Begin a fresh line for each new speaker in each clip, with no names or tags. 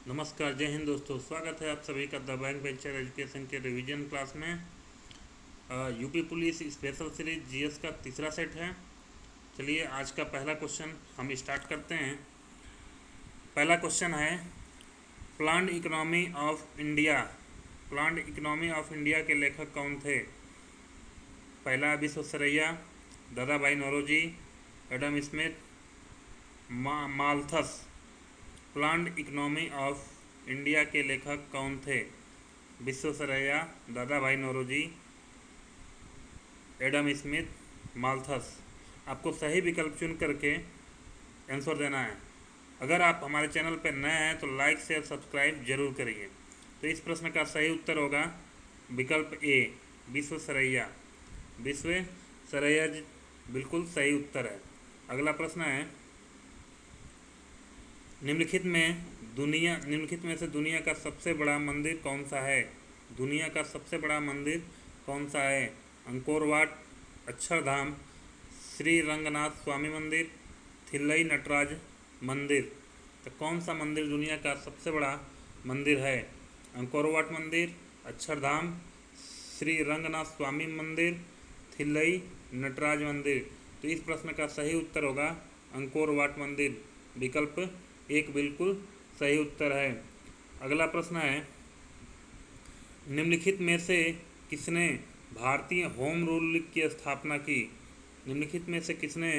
नमस्कार, जय हिंद दोस्तों। स्वागत है आप सभी का द बैंक वेंचर एजुकेशन के रिवीजन क्लास में। UP police special series GS का तीसरा सेट है। चलिए आज का पहला क्वेश्चन हम स्टार्ट करते हैं। पहला क्वेश्चन है, planned economy of India. Planned economy of India के लेखक कौन थे? पहला Visvesvaraya, Dadabhai Naoroji, Adam Smith, Malthus. Planned economy of India के लेखक कौन थे? Visvesvaraya, Dadabhai Naoroji, Adam Smith, Malthus. आपको सही विकल्प चुन करके आंसर देना है। अगर आप हमारे चैनल पर नए हैं तो लाइक शेयर सब्सक्राइब जरूर करिए। तो इस प्रश्न का सही उत्तर होगा विकल्प ए, विश्वेश्वरैया। विश्वेश्वरैया बिल्कुल सही उत्तर है। अगला प्रश्न है, निम्नलिखित में से दुनिया का सबसे बड़ा मंदिर कौन सा है? दुनिया का सबसे बड़ा मंदिर कौन सा है? अंकोर वाट, अक्षरधाम, श्री रंगनाथ स्वामी मंदिर, थिल्लई नटराज मंदिर। तो कौन सा मंदिर दुनिया का सबसे बड़ा मंदिर है? अंकोर वाट मंदिर, अक्षरधाम, श्री रंगनाथ स्वामी मंदिर, थिल्लई नटराज मंदिर। तो इस प्रश्न का सही उत्तर होगा अंकोर वाट मंदिर। विकल्प एक बिल्कुल सही उत्तर है। अगला प्रश्न है, निम्नलिखित में से किसने भारतीय होम रूल लीग की स्थापना की? निम्नलिखित में से किसने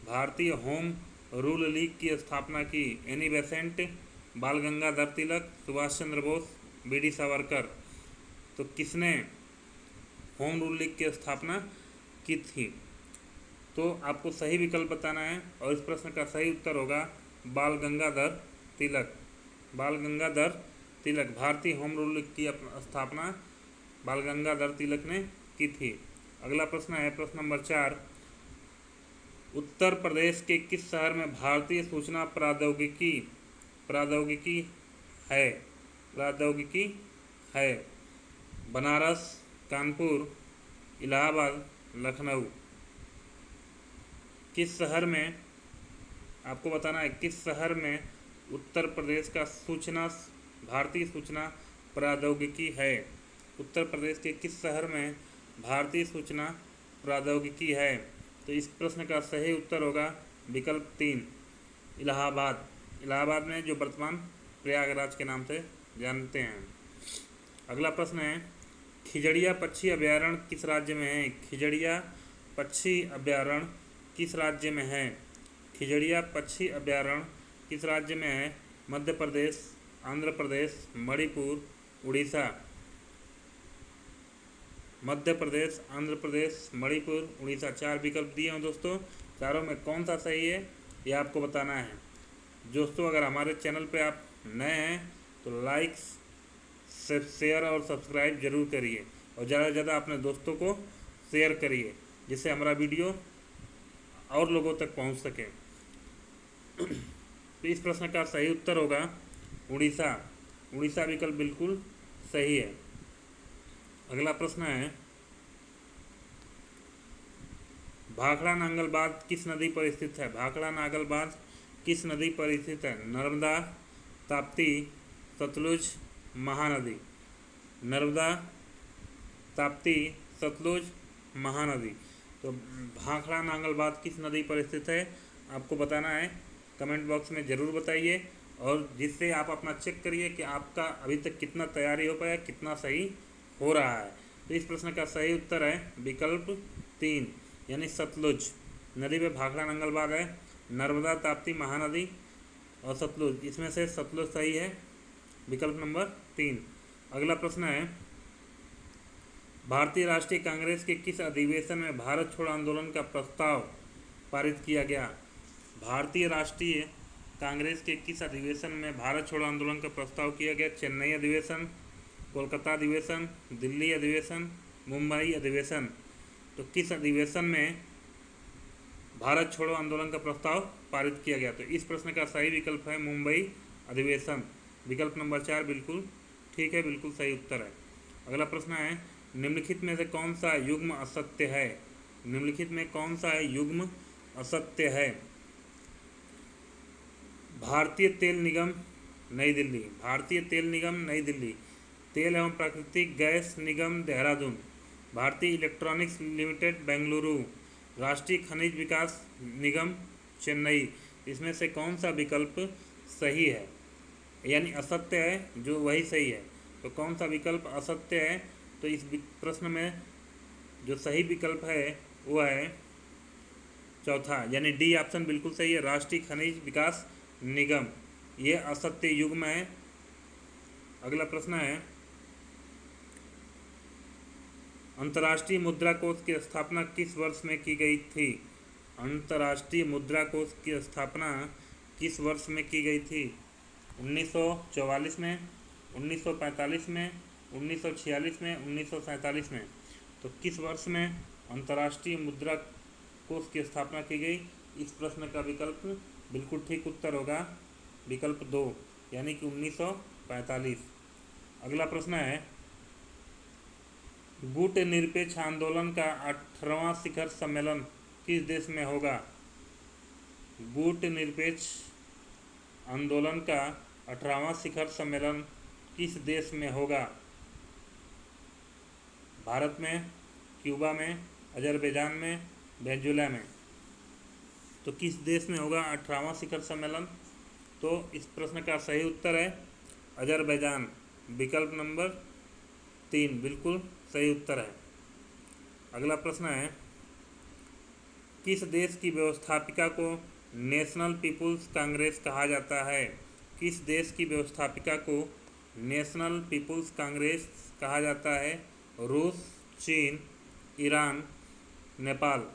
भारतीय होम रूल लीग की स्थापना की? एनी बेसेंट, बाल गंगाधर तिलक, सुभाष चंद्र बोस, बीडी सावरकर। तो किसने होम रूल लीग की स्थापना की थी? तो आपको सही विकल्प बताना है और इस प्रश्न का सही उत्तर होगा बाल गंगाधर तिलक। बाल गंगाधर तिलक, भारतीय होम रूल लीग की स्थापना बाल गंगाधर तिलक ने की थी। अगला प्रश्न है प्रश्न नंबर 4, उत्तर प्रदेश के किस शहर में भारतीय सूचना प्रौद्योगिकी है? बनारस, कानपुर, इलाहाबाद, लखनऊ। किस शहर में, आपको बताना है किस शहर में उत्तर प्रदेश का भारतीय सूचना प्रौद्योगिकी है? उत्तर प्रदेश के किस शहर में भारतीय सूचना प्रौद्योगिकी है? तो इस प्रश्न का सही उत्तर होगा विकल्प 3, इलाहाबाद। इलाहाबाद में, जो वर्तमान प्रयागराज के नाम से जानते हैं। अगला प्रश्न है, खिजड़िया पक्षी अभयारण्य किस राज्य में है? खिजड़िया पक्षी अभयारण्य किस राज्य में है? खिजड़िया पक्षी अभयारण्य किस राज्य में है? मध्य प्रदेश, आंध्र प्रदेश, मणिपुर, उड़ीसा। मध्य प्रदेश, आंध्र प्रदेश, मणिपुर, उड़ीसा। 4 विकल्प दिए हैं दोस्तों। चारों में कौन सा सही है ये आपको बताना है। दोस्तों अगर हमारे चैनल पे आप नए हैं तो लाइक शेयर और सब्सक्राइब जरूर करिए और ज़्यादा से ज़्यादा अपने दोस्तों को शेयर करिए जिससे हमारा वीडियो और लोगों तक पहुंच सके। तो इस प्रश्न का सही उत्तर होगा उड़ीसा। उड़ीसा विकल्प बिल्कुल सही है। अगला प्रश्न है, भाखड़ा नांगल बांध किस नदी पर स्थित है? भाखड़ा नांगल बांध किस नदी पर स्थित है? नर्मदा, ताप्ती, सतलुज, महानदी। नर्मदा, ताप्ती, सतलुज, महानदी। तो भाखड़ा नांगल बांध किस नदी पर स्थित है आपको बताना है। कमेंट बॉक्स में ज़रूर बताइए और जिससे आप अपना चेक करिए कि आपका अभी तक कितना तैयारी हो पाया, कितना सही हो रहा है। तो इस प्रश्न का सही उत्तर है विकल्प 3 यानी सतलुज नदी पे भाखड़ा नांगल बांध है। नर्मदा, ताप्ती, महानदी और सतलुज, इसमें से सतलुज सही है, विकल्प नंबर 3। अगला प्रश्न है, भारतीय राष्ट्रीय कांग्रेस के किस अधिवेशन में भारत छोड़ो आंदोलन का प्रस्ताव पारित किया गया? भारतीय राष्ट्रीय कांग्रेस के किस अधिवेशन में भारत छोड़ो आंदोलन का प्रस्ताव किया गया? चेन्नई अधिवेशन, कोलकाता अधिवेशन, दिल्ली अधिवेशन, मुंबई अधिवेशन। तो किस अधिवेशन में भारत छोड़ो आंदोलन का प्रस्ताव पारित किया गया? तो इस प्रश्न का सही विकल्प है मुंबई अधिवेशन। विकल्प नंबर 4 बिल्कुल ठीक है, बिल्कुल सही उत्तर है। अगला प्रश्न है, निम्नलिखित में से कौन सा युग्म असत्य है? निम्नलिखित में कौन सा युग्म असत्य है? भारतीय तेल निगम नई दिल्ली। भारतीय तेल निगम नई दिल्ली। तेल एवं प्राकृतिक गैस निगम देहरादून। भारतीय इलेक्ट्रॉनिक्स लिमिटेड बेंगलुरु। राष्ट्रीय खनिज विकास निगम चेन्नई। इसमें से कौन सा विकल्प सही है, यानी असत्य है जो वही सही है, तो कौन सा विकल्प असत्य है? तो इस प्रश्न में जो सही विकल्प है वो है चौथा, यानी डी ऑप्शन बिल्कुल सही है, राष्ट्रीय खनिज विकास निगम। ये असत्य युग्म है। अगला प्रश्न है, अंतर्राष्ट्रीय मुद्रा कोष की स्थापना किस वर्ष में की गई थी? अंतर्राष्ट्रीय मुद्रा कोष की स्थापना किस वर्ष में की गई थी? 1944 में, 1945 में, 1946 में, 1947 में। तो किस वर्ष में अंतर्राष्ट्रीय मुद्रा कोष की स्थापना की गई? इस प्रश्न का विकल्प बिल्कुल ठीक उत्तर होगा विकल्प 2, यानी कि 1945। अगला प्रश्न है, गुट निरपेक्ष आंदोलन का 18वां शिखर सम्मेलन किस देश में होगा? गुट निरपेक्ष आंदोलन का 18वां शिखर सम्मेलन किस देश में होगा? भारत में, क्यूबा में, अजरबैजान में, वेनेजुएला में। तो किस देश में होगा 18वां शिखर सम्मेलन? तो इस प्रश्न का सही उत्तर है अजरबैजान। विकल्प नंबर 3 बिल्कुल सही उत्तर है। अगला प्रश्न है, किस देश की व्यवस्थापिका को नेशनल पीपुल्स कांग्रेस कहा जाता है? किस देश की व्यवस्थापिका को नेशनल पीपुल्स कांग्रेस कहा जाता है? रूस, चीन, ईरान, नेपाल।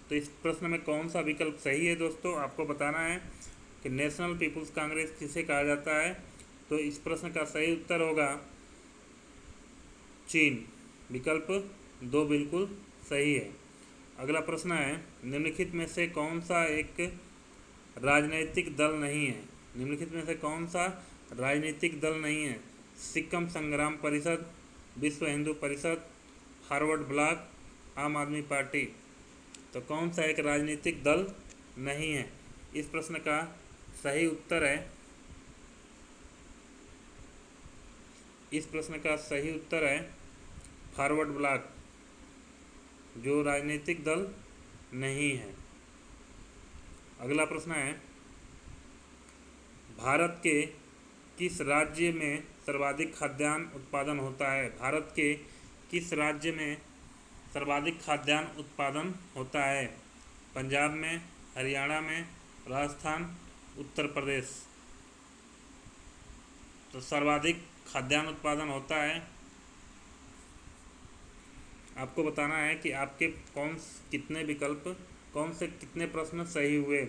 तो इस प्रश्न में कौन सा विकल्प सही है दोस्तों? आपको बताना है कि नेशनल पीपुल्स कांग्रेस किसे कहा जाता है। तो इस प्रश्न का सही उत्तर होगा चीन। विकल्प 2 बिल्कुल सही है। अगला प्रश्न है, निम्नलिखित में से कौन सा एक राजनीतिक दल नहीं है? निम्नलिखित में से कौन सा राजनीतिक दल नहीं है? सिक्किम संग्राम परिषद, विश्व हिंदू परिषद, फॉरवर्ड ब्लॉक, आम आदमी पार्टी। तो कौन सा एक राजनीतिक दल नहीं है? इस प्रश्न का सही उत्तर है, इस प्रश्न का सही उत्तर है फॉरवर्ड ब्लॉक, जो राजनीतिक दल नहीं है। अगला प्रश्न है, भारत के किस राज्य में सर्वाधिक खाद्यान्न उत्पादन होता है? भारत के किस राज्य में सर्वाधिक खाद्यान्न उत्पादन होता है? पंजाब में, हरियाणा में, राजस्थान, उत्तर प्रदेश। तो सर्वाधिक खाद्यान्न उत्पादन होता है। आपको बताना है कि आपके कितने विकल्प, कौन से कितने प्रश्न सही हुए,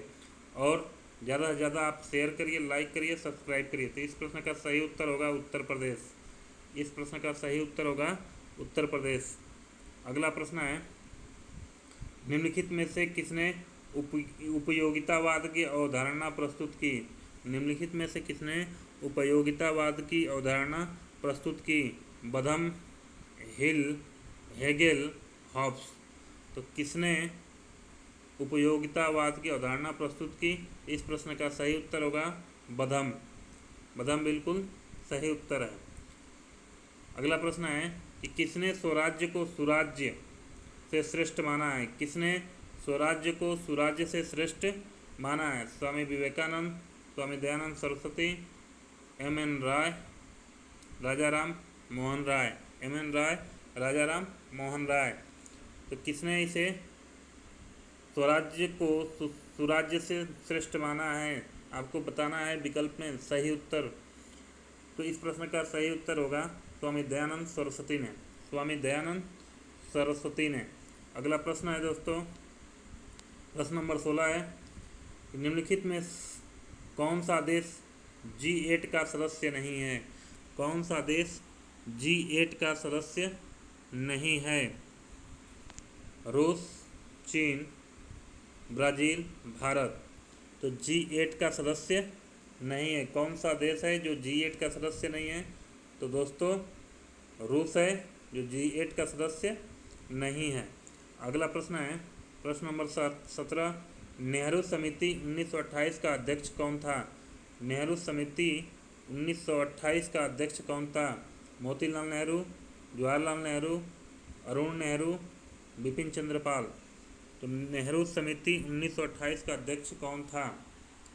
और ज़्यादा से ज़्यादा आप शेयर करिए, लाइक करिए, सब्सक्राइब करिए। तो इस प्रश्न का सही उत्तर होगा उत्तर प्रदेश। इस प्रश्न का सही उत्तर होगा उत्तर प्रदेश। अगला प्रश्न है, निम्नलिखित में से किसने उपयोगितावाद की अवधारणा प्रस्तुत की? निम्नलिखित में से किसने उपयोगितावाद की अवधारणा प्रस्तुत की? बथम, हिल, हेगेल, हॉब्स। तो किसने उपयोगितावाद की अवधारणा प्रस्तुत की? इस प्रश्न का सही उत्तर होगा बथम। बथम बिल्कुल सही उत्तर है। अगला प्रश्न है कि किसने स्वराज्य को सुराज्य से श्रेष्ठ माना है? किसने स्वराज्य को सुराज्य से श्रेष्ठ माना है? स्वामी विवेकानंद, स्वामी दयानंद सरस्वती, M.N. राय, राजाराम मोहन राय। M.N. राय, राजाराम मोहन राय। तो किसने इसे स्वराज्य को सुराज्य से श्रेष्ठ माना है? आपको बताना है विकल्प में सही उत्तर। तो इस प्रश्न का सही उत्तर होगा स्वामी दयानंद सरस्वती ने। स्वामी दयानंद सरस्वती ने। अगला प्रश्न है दोस्तों, प्रश्न नंबर 16 है, निम्नलिखित में कौन सा देश G8 का सदस्य नहीं है? कौन सा देश G8 का सदस्य नहीं है? रूस, चीन, ब्राज़ील, भारत। तो G8 का सदस्य नहीं है। कौन सा देश है जो G8 का सदस्य नहीं है? तो दोस्तों रूस है जो G8 का सदस्य नहीं है। अगला प्रश्न है, प्रश्न नंबर 17, नेहरू समिति 1928 का अध्यक्ष कौन था? नेहरू समिति 1928 का अध्यक्ष कौन था? मोतीलाल नेहरू, जवाहरलाल नेहरू, अरुण नेहरू, बिपिन चंद्र पाल। तो नेहरू समिति 1928 का अध्यक्ष कौन था?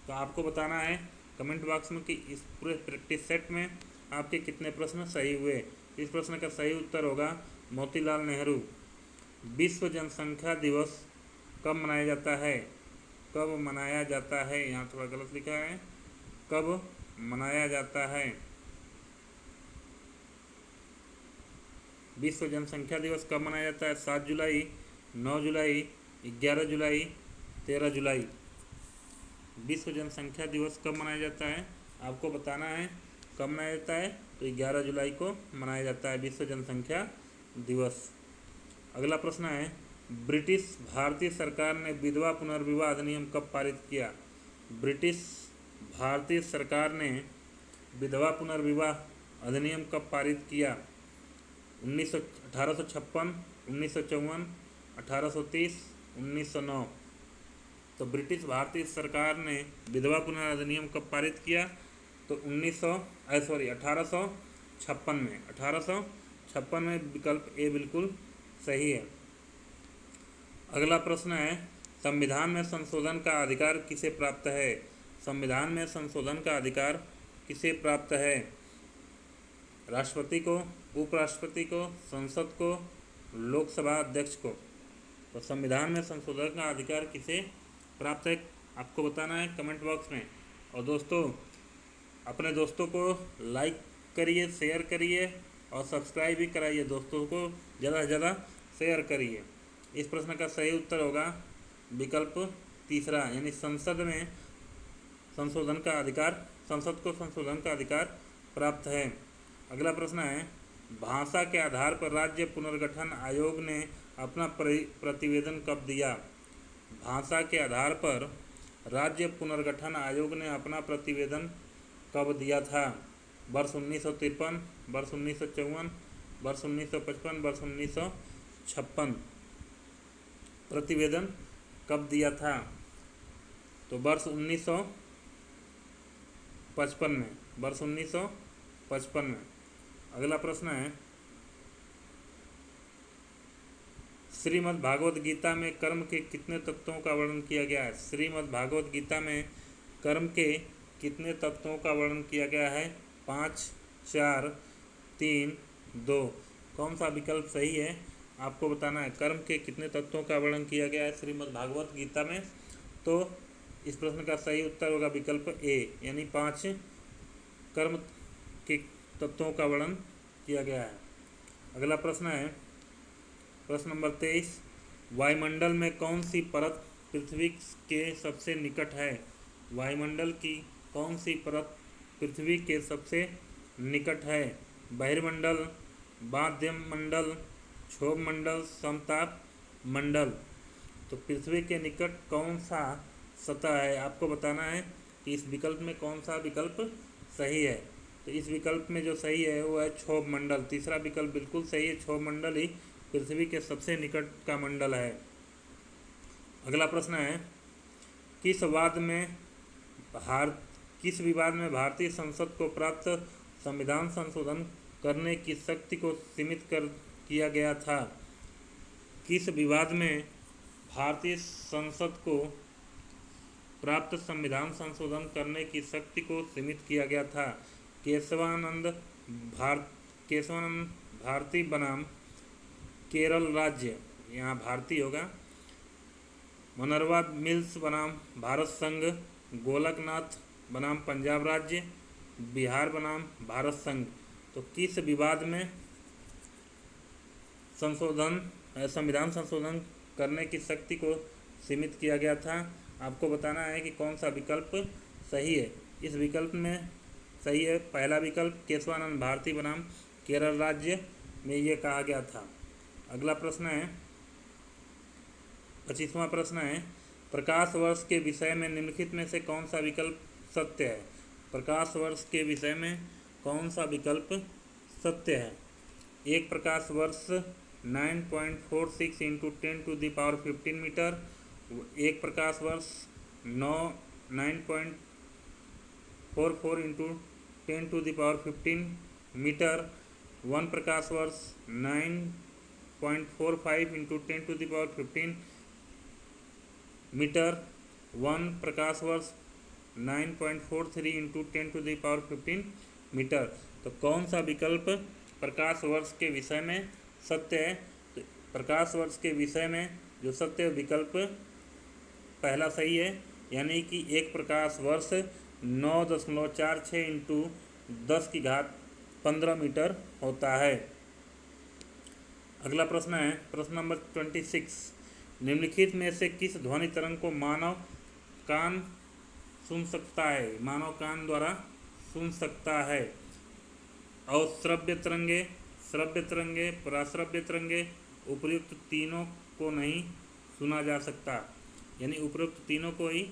तो आपको बताना है कमेंट बॉक्स में कि इस पूरे प्रैक्टिस सेट में आपके कितने प्रश्न सही हुए। इस प्रश्न का सही उत्तर होगा मोतीलाल नेहरू। विश्व जनसंख्या दिवस कब मनाया जाता है? कब मनाया जाता है? यहाँ थोड़ा गलत लिखा है, कब मनाया जाता है? विश्व जनसंख्या दिवस कब मनाया जाता है? 7 जुलाई, 9 जुलाई, 11 जुलाई, 13 जुलाई। विश्व जनसंख्या दिवस कब मनाया जाता है? आपको बताना है कब मनाया जाता है। तो 11 जुलाई को मनाया जाता है विश्व जनसंख्या दिवस। अगला प्रश्न है, ब्रिटिश भारतीय सरकार ने विधवा पुनर्विवाह अधिनियम कब पारित किया? ब्रिटिश भारतीय सरकार ने विधवा पुनर्विवाह अधिनियम कब पारित किया? 1856, 1954, 1830, 1909। तो ब्रिटिश भारतीय सरकार ने विधवा पुनर्विवाह अधिनियम कब पारित किया? तो 1856 में। 1856 में विकल्प ए बिल्कुल सही है। अगला प्रश्न है, संविधान में संशोधन का अधिकार किसे प्राप्त है? संविधान में संशोधन का अधिकार किसे प्राप्त है? राष्ट्रपति को, उपराष्ट्रपति को, संसद को, लोकसभा अध्यक्ष को। तो संविधान में संशोधन का अधिकार किसे प्राप्त है आपको बताना है कमेंट बॉक्स में। और दोस्तों अपने दोस्तों को लाइक करिए, शेयर करिए और सब्सक्राइब भी कराइए। दोस्तों को ज़्यादा से ज़्यादा शेयर करिए। इस प्रश्न का सही उत्तर होगा विकल्प तीसरा, यानी संसद में संशोधन का अधिकार, संसद को संशोधन का अधिकार प्राप्त है। अगला प्रश्न है, भाषा के आधार पर राज्य पुनर्गठन आयोग ने अपना प्रतिवेदन कब दिया? भाषा के आधार पर राज्य पुनर्गठन आयोग ने अपना प्रतिवेदन कब दिया था? वर्ष 1953, वर्ष 1954, वर्ष 1955, वर्ष 1956। प्रतिवेदन कब दिया था? तो वर्ष 1955 में, वर्ष 1955 में। अगला प्रश्न है, श्रीमद् भागवत गीता में कर्म के कितने तत्वों का वर्णन किया गया है? श्रीमद् भागवत गीता में कर्म के कितने तत्वों का वर्णन किया गया है? 5, 4, 3, 2। कौन सा विकल्प सही है आपको बताना है। कर्म के कितने तत्वों का वर्णन किया गया है श्रीमद् भागवत गीता में? तो इस प्रश्न का सही उत्तर होगा विकल्प ए, यानी 5 कर्म के तत्वों का वर्णन किया गया है। अगला प्रश्न है, प्रश्न नंबर 23, वायुमंडल में कौन सी परत पृथ्वी के सबसे निकट है? वायुमंडल की कौन सी परत पृथ्वी के सबसे निकट है? बहिर्मंडल, बाध्यम मंडल, क्षोभ मंडल, समताप मंडल। तो पृथ्वी के निकट कौन सा सतह है आपको बताना है कि इस विकल्प में कौन सा विकल्प सही है। तो इस विकल्प में जो सही है वो है क्षोभ मंडल। तीसरा विकल्प बिल्कुल सही है, क्षोभ मंडल ही पृथ्वी के सबसे निकट का मंडल है। अगला प्रश्न है, किस विवाद में भारतीय संसद को प्राप्त संविधान संशोधन करने की शक्ति को सीमित कर किया गया था? किस विवाद में भारतीय संसद को प्राप्त संविधान संशोधन करने की शक्ति को सीमित किया गया था? केशवानंद भारती बनाम केरल राज्य, यहाँ भारती होगा। मनरवा मिल्स बनाम भारत संघ, गोलकनाथ बनाम पंजाब राज्य, बिहार बनाम भारत संघ। तो किस विवाद में संविधान संशोधन करने की शक्ति को सीमित किया गया था? आपको बताना है कि कौन सा विकल्प सही है। इस विकल्प में सही है पहला विकल्प, केशवानंद भारती बनाम केरल राज्य में ये कहा गया था। अगला प्रश्न है, 25वां प्रश्न है, प्रकाश वर्ष के विषय में निम्नलिखित में से कौन सा विकल्प सत्य है? प्रकाश वर्ष के विषय में कौन सा विकल्प सत्य है? एक प्रकाश वर्ष 9.46 × 10⁻15 मीटर, एक प्रकाश वर्ष 9.46 44 इंटू 10⁻15 मीटर। 1 प्रकाश वर्ष 9.45 इंटू 10⁻15 मीटर। 1 प्रकाश वर्ष 9.43 इंटू 10⁻15 मीटर। तो कौन सा विकल्प प्रकाश वर्ष के विषय में सत्य है? तो प्रकाश वर्ष के विषय में जो सत्य विकल्प पहला सही है, यानी कि 1 प्रकाश वर्ष 9.46 इंटू 10⁻15 मीटर होता है। अगला प्रश्न है प्रश्न नंबर 26। निम्नलिखित में से किस ध्वनि तरंग को मानव कान सुन सकता है? मानव कान द्वारा सुन सकता है। अश्रव्य तरंगे, श्रव्य तरंगे, पराश्रव्य तरंगे, उपयुक्त तीनों को नहीं सुना जा सकता, यानी उपयुक्त तीनों को ही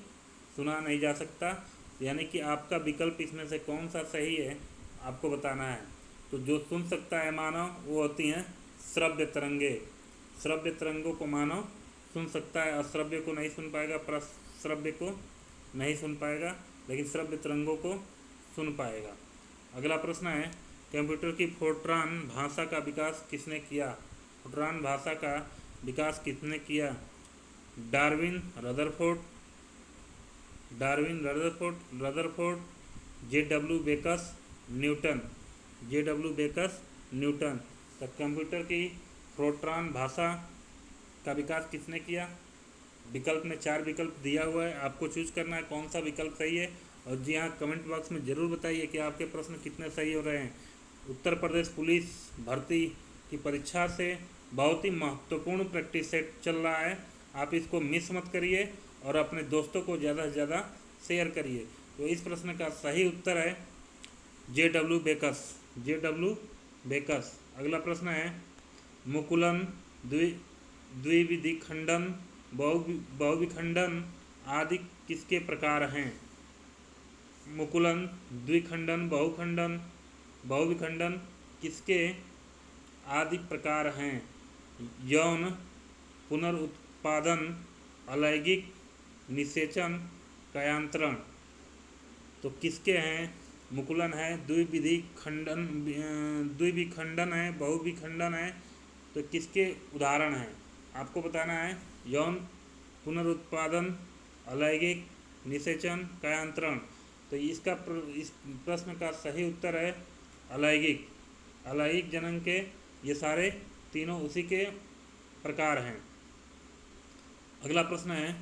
सुना नहीं जा सकता। यानी कि आपका विकल्प इसमें से कौन सा सही है आपको बताना है। तो जो सुन सकता है मानव वो होती हैं श्रव्य तरंगे। श्रव्य तरंगों को मानव सुन सकता है, अश्रव्य को नहीं सुन पाएगा, पराश्रव्य को नहीं सुन पाएगा, लेकिन श्रव्य तरंगों को सुन पाएगा। अगला प्रश्न है कंप्यूटर की फोर्ट्रान भाषा का विकास किसने किया? फोर्ट्रान भाषा का विकास किसने किया? Darwin Rutherford, J.W. Backus, Newton, J.W. Backus, Newton. तो कंप्यूटर की फोर्ट्रान भाषा का विकास किसने किया? विकल्प में 4 विकल्प दिया हुआ है, आपको चूज करना है कौन सा विकल्प सही है। और जी हाँ, कमेंट बॉक्स में ज़रूर बताइए कि आपके प्रश्न कितने सही हो रहे हैं। उत्तर प्रदेश पुलिस भर्ती की परीक्षा से बहुत ही महत्वपूर्ण प्रैक्टिस सेट चल रहा है, आप इसको मिस मत करिए और अपने दोस्तों को ज़्यादा से ज़्यादा शेयर करिए। तो इस प्रश्न का सही उत्तर है J.W. बेकस। अगला प्रश्न है मुकुलन, द्विविधि बहुविखंडन आदि किसके प्रकार हैं? मुकुलन, द्विखंडन, बहुविखंडन किसके आदि प्रकार हैं? यौन, पुनरुत्पादन, अलैंगिक, निषेचन, कयांतरण। तो किसके हैं? मुकुलन है, द्विविखंडन है, बहुविखंडन है। तो किसके उदाहरण हैं आपको बताना है। यौन, पुनरुत्पादन, अलैंगिक, निषेचन, कयांतरण। तो इस प्रश्न का सही उत्तर है अलैंगिक जनन के ये सारे तीनों उसी के प्रकार हैं। अगला प्रश्न है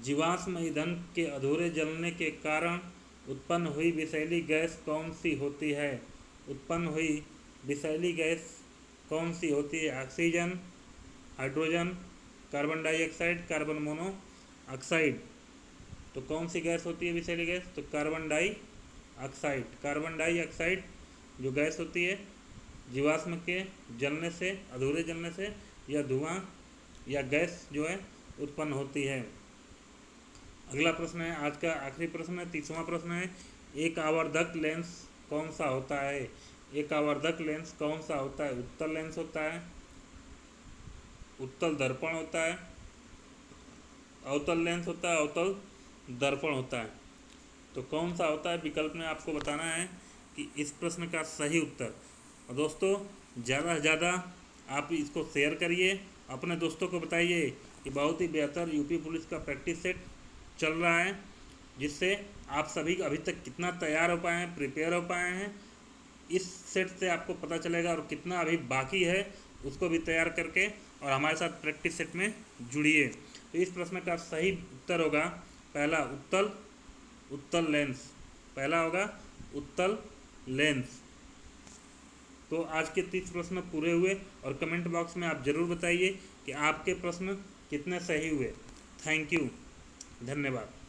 जीवाश्म ईंधन के अधूरे जलने के कारण उत्पन्न हुई विषैली गैस कौन सी होती है? उत्पन्न हुई विषैली गैस कौन सी होती है? Oxygen, hydrogen, carbon dioxide, carbon monoxide. तो कौन सी गैस होती है विषैली गैस? तो कार्बन डाइऑक्साइड जो गैस होती है जीवाश्म के जलने से, अधूरे जलने से या धुआं या गैस जो है उत्पन्न होती है। अगला प्रश्न है आज का आखिरी प्रश्न है, 30वां प्रश्न है एक आवर्धक लेंस कौन सा होता है? एक आवर्धक लेंस कौन सा होता है? उत्तल लेंस होता है, उत्तल दर्पण होता है, अवतल लेंस होता है, अवतल दर्पण होता है। तो कौन सा होता है विकल्प में आपको बताना है कि इस प्रश्न का सही उत्तर। और दोस्तों ज़्यादा से ज़्यादा आप इसको शेयर करिए, अपने दोस्तों को बताइए कि बहुत ही बेहतर यूपी पुलिस का प्रैक्टिस सेट चल रहा है, जिससे आप सभी अभी तक कितना तैयार हो पाए हैं, प्रिपेयर हो पाए हैं, इस सेट से आपको पता चलेगा। और कितना अभी बाकी है उसको भी तैयार करके और हमारे साथ प्रैक्टिस सेट में जुड़िए। तो इस प्रश्न का सही उत्तर होगा पहला उत्तल लेंस। पहला होगा उत्तल लेंस। तो आज के 30 प्रश्न पूरे हुए और कमेंट बॉक्स में आप ज़रूर बताइए कि आपके प्रश्न कितने सही हुए। थैंक यू, धन्यवाद।